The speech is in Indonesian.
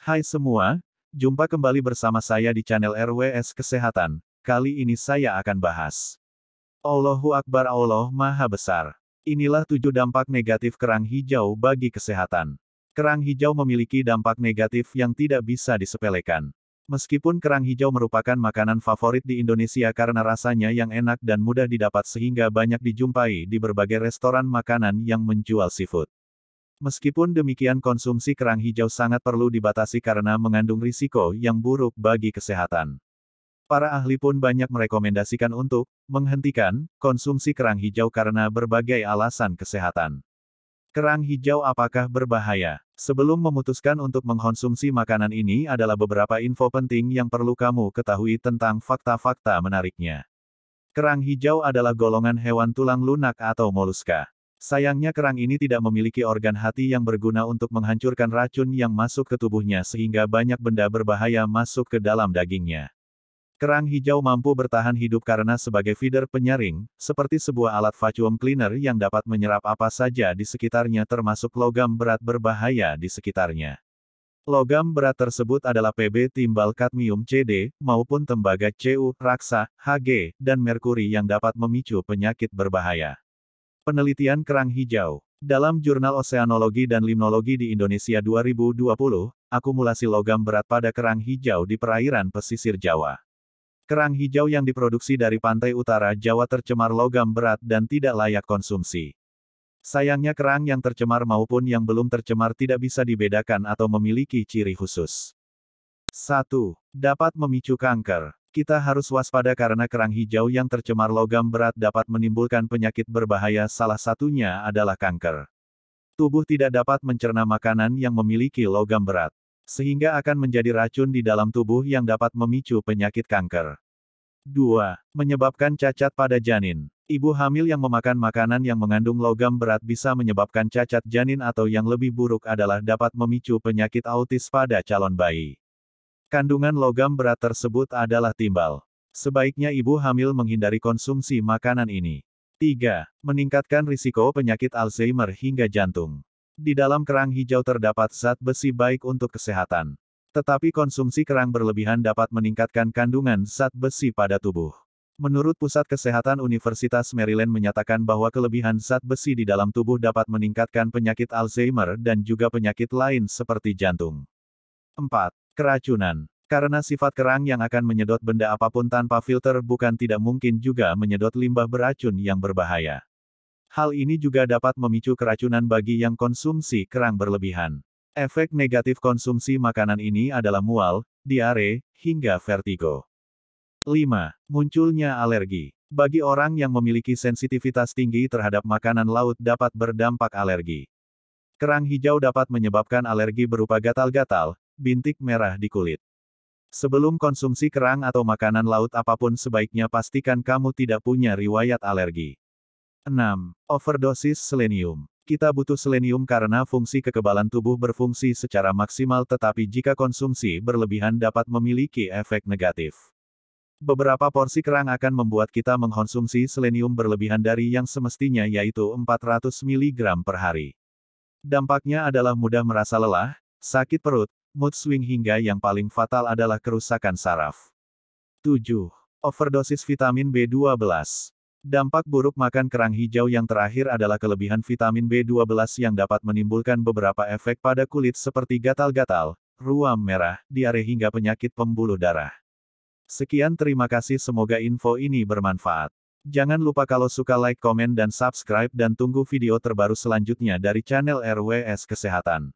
Hai semua, jumpa kembali bersama saya di channel RWS Kesehatan. Kali ini saya akan bahas Allahu Akbar, Allah Maha Besar. Inilah 7 dampak negatif kerang hijau bagi kesehatan. Kerang hijau memiliki dampak negatif yang tidak bisa disepelekan. Meskipun kerang hijau merupakan makanan favorit di Indonesia karena rasanya yang enak dan mudah didapat sehingga banyak dijumpai di berbagai restoran makanan yang menjual seafood. Meskipun demikian konsumsi kerang hijau sangat perlu dibatasi karena mengandung risiko yang buruk bagi kesehatan. Para ahli pun banyak merekomendasikan untuk menghentikan konsumsi kerang hijau karena berbagai alasan kesehatan. Kerang hijau apakah berbahaya? Sebelum memutuskan untuk mengkonsumsi makanan ini adalah beberapa info penting yang perlu kamu ketahui tentang fakta-fakta menariknya. Kerang hijau adalah golongan hewan tulang lunak atau moluska. Sayangnya kerang ini tidak memiliki organ hati yang berguna untuk menghancurkan racun yang masuk ke tubuhnya sehingga banyak benda berbahaya masuk ke dalam dagingnya. Kerang hijau mampu bertahan hidup karena sebagai feeder penyaring, seperti sebuah alat vacuum cleaner yang dapat menyerap apa saja di sekitarnya termasuk logam berat berbahaya di sekitarnya. Logam berat tersebut adalah Pb timbal kadmium Cd, maupun tembaga Cu, raksa, Hg, dan merkuri yang dapat memicu penyakit berbahaya. Penelitian kerang hijau. Dalam Jurnal Oseanologi dan Limnologi di Indonesia 2020, akumulasi logam berat pada kerang hijau di perairan pesisir Jawa. Kerang hijau yang diproduksi dari pantai utara Jawa tercemar logam berat dan tidak layak konsumsi. Sayangnya kerang yang tercemar maupun yang belum tercemar tidak bisa dibedakan atau memiliki ciri khusus. 1. Dapat memicu kanker. Kita harus waspada karena kerang hijau yang tercemar logam berat dapat menimbulkan penyakit berbahaya, salah satunya adalah kanker. Tubuh tidak dapat mencerna makanan yang memiliki logam berat, sehingga akan menjadi racun di dalam tubuh yang dapat memicu penyakit kanker. 2. Menyebabkan cacat pada janin. Ibu hamil yang memakan makanan yang mengandung logam berat bisa menyebabkan cacat janin atau yang lebih buruk adalah dapat memicu penyakit autis pada calon bayi. Kandungan logam berat tersebut adalah timbal. Sebaiknya ibu hamil menghindari konsumsi makanan ini. 3. Meningkatkan risiko penyakit Alzheimer hingga jantung. Di dalam kerang hijau terdapat zat besi baik untuk kesehatan. Tetapi konsumsi kerang berlebihan dapat meningkatkan kandungan zat besi pada tubuh. Menurut Pusat Kesehatan Universitas Maryland menyatakan bahwa kelebihan zat besi di dalam tubuh dapat meningkatkan penyakit Alzheimer dan juga penyakit lain seperti jantung. 4. Keracunan. Karena sifat kerang yang akan menyedot benda apapun tanpa filter bukan tidak mungkin juga menyedot limbah beracun yang berbahaya. Hal ini juga dapat memicu keracunan bagi yang konsumsi kerang berlebihan. Efek negatif konsumsi makanan ini adalah mual, diare, hingga vertigo. 5. Munculnya alergi. Bagi orang yang memiliki sensitivitas tinggi terhadap makanan laut dapat berdampak alergi. Kerang hijau dapat menyebabkan alergi berupa gatal-gatal, bintik merah di kulit. Sebelum konsumsi kerang atau makanan laut apapun sebaiknya pastikan kamu tidak punya riwayat alergi. 6. Overdosis selenium. Kita butuh selenium karena fungsi kekebalan tubuh berfungsi secara maksimal, tetapi jika konsumsi berlebihan dapat memiliki efek negatif. Beberapa porsi kerang akan membuat kita mengkonsumsi selenium berlebihan dari yang semestinya, yaitu 400 mg per hari. Dampaknya adalah mudah merasa lelah, sakit perut, mood swing hingga yang paling fatal adalah kerusakan saraf. 7. Overdosis vitamin B12. Dampak buruk makan kerang hijau yang terakhir adalah kelebihan vitamin B12 yang dapat menimbulkan beberapa efek pada kulit seperti gatal-gatal, ruam merah, diare hingga penyakit pembuluh darah. Sekian, terima kasih, semoga info ini bermanfaat. Jangan lupa kalau suka like, komen dan subscribe dan tunggu video terbaru selanjutnya dari channel RWS Kesehatan.